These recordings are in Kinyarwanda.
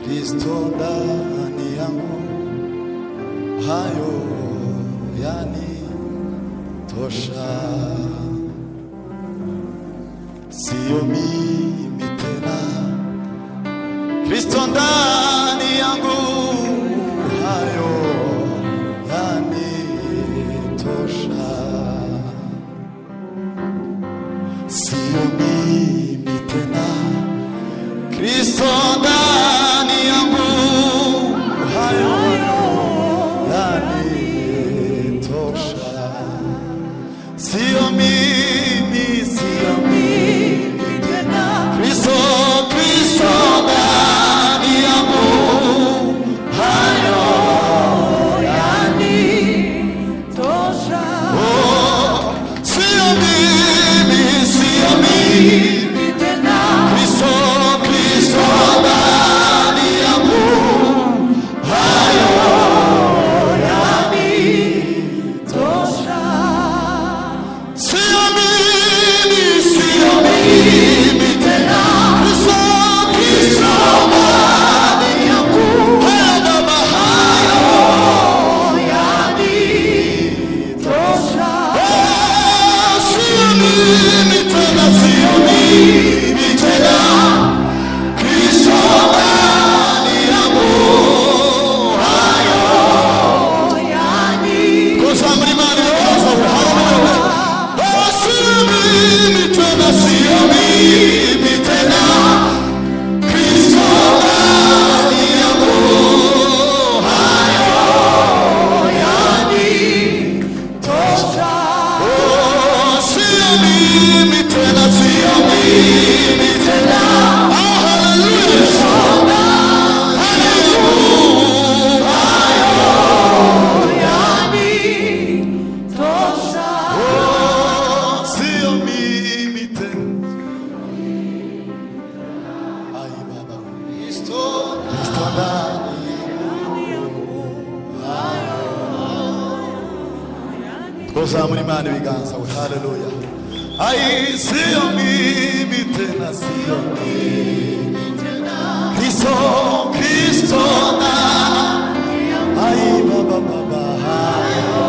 Kristo ndani yangu, hayo yanitosha. Sio mimi tena, Kristo ndani yangu, hayo yanitosha. Sio mimi tena, Kristo ndani yangu, hayo yanitosha. Sio mimi tena, Kristo ndani yangu, hayo yanitosha. Oh, sio mimi tena, Kristo ndani yangu, hayo yanitosha. Sio mimi tena, Kristo ndani yangu, hayo yanitosha. Sio mimi tena, Kristo ndani yangu, hayo yanitosha. Kwa sababu ni maana ya sio mimi tena, Kristo ndani yangu, hayo yanitosha. Sio mimi tena, Zamani mani viganza, haleluya. Ai, sio mimi tena, Kristo na ai baba hayo.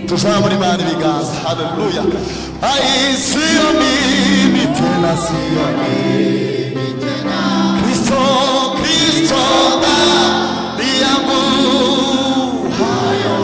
Tuzamani mani viganza, haleluya. Ai, sio mimi tena, Kristo na yangu, hayo.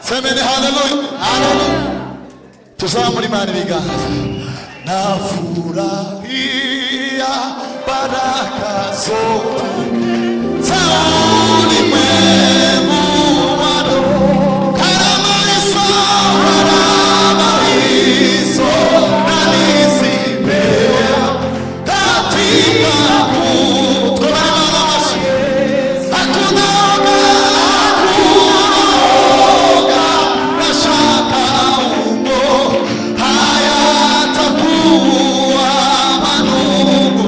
Semeni haleluya. Tuzamuri mani viganza. Nafurahia baraka zote za ulimwengu wado. Karama hizo nalizipea katika kutolewa mashi. Hakuna hayatakuwa manunguniko.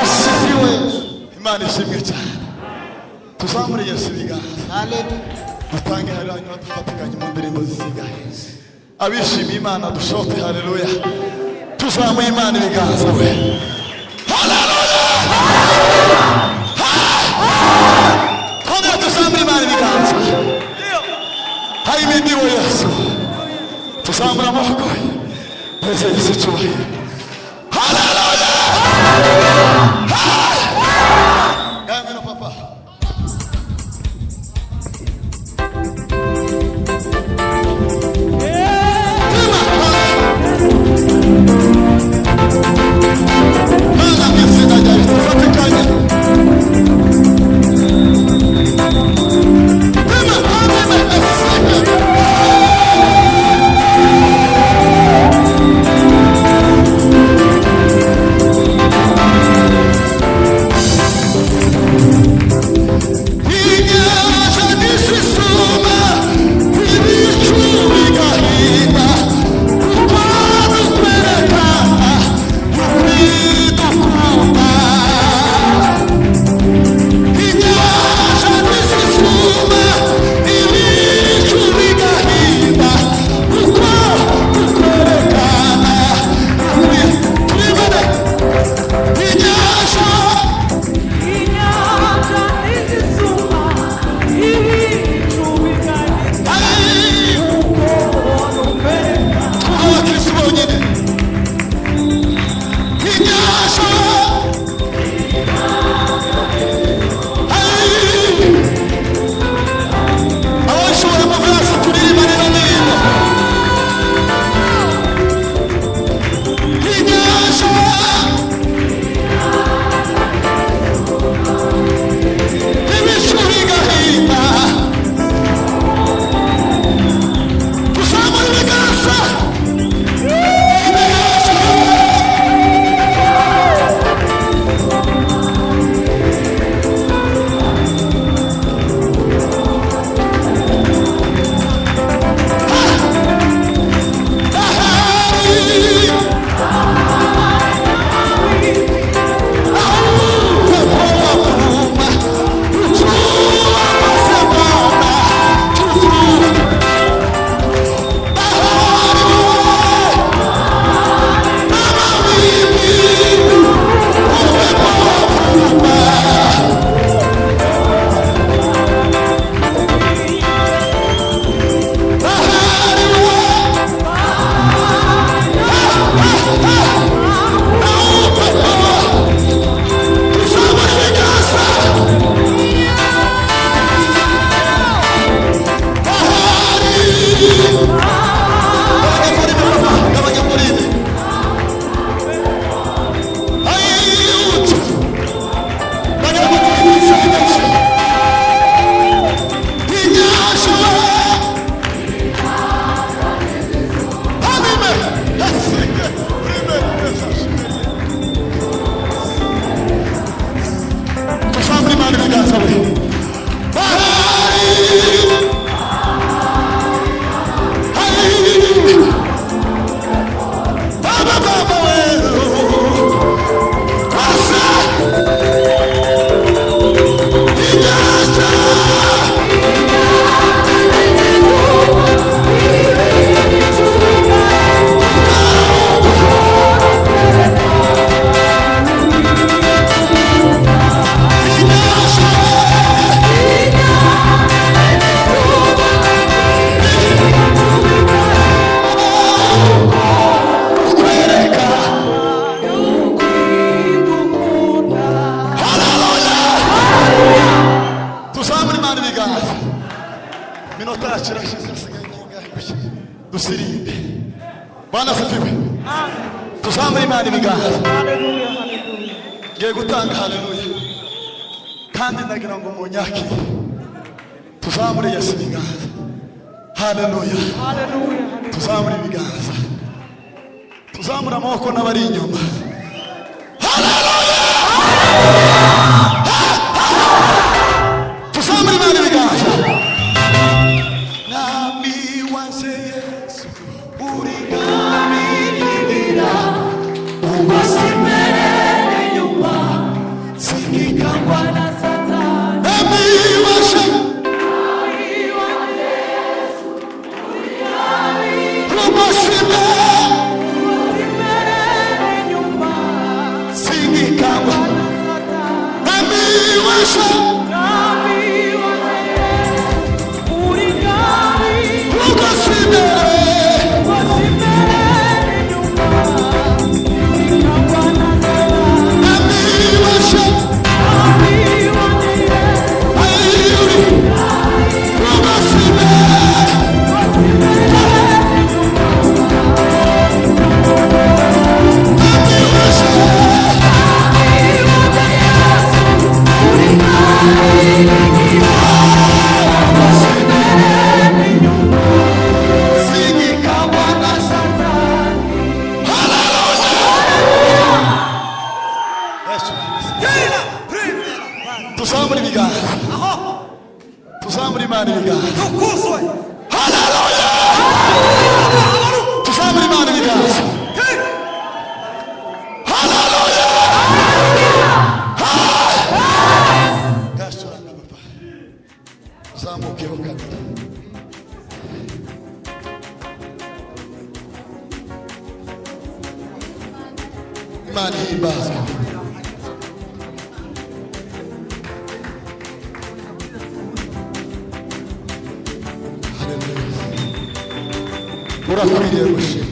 asifiwe. Imana ishimwe cyane. Tuzamure Yesu ibiganza. Hallelujah. Dutange hanyuma dufatikanye mu ndirimbo zisigaye. Abishimiye Imana dushote haleluya. Tuzamuye Imana ibiganza we. Haleluya. Kone tuzamuye Imana ibiganza. Haimidiwe Yesu. Tuzamura amaboko. Mwese Yesu cyubahiro. Haleluya. Amen papa. Dusirinde. Bwana asifiwe. Tuzamure Imana ibiganza. Hallelujah, hallelujah. Ngiye gutanga haleluya. Kandi ndagira ngo munyaki. Tuzamure Yesu ibiganza. Haleluya. Hallelujah. Tuzamure ibiganza. Tuzamure amaboko n'abari inyuma. Haleluya. Tuzamure Imana ibiganza. Nami wanse Yesu urigami ngira ubasimere nyuma tuzamura ibiganza tuzamura Imana ibiganza haleluya tuzamura Imana ibiganza haleluya gashora papa tuzamukeho kabiri Imana ihimbazwe urakwiriye gushima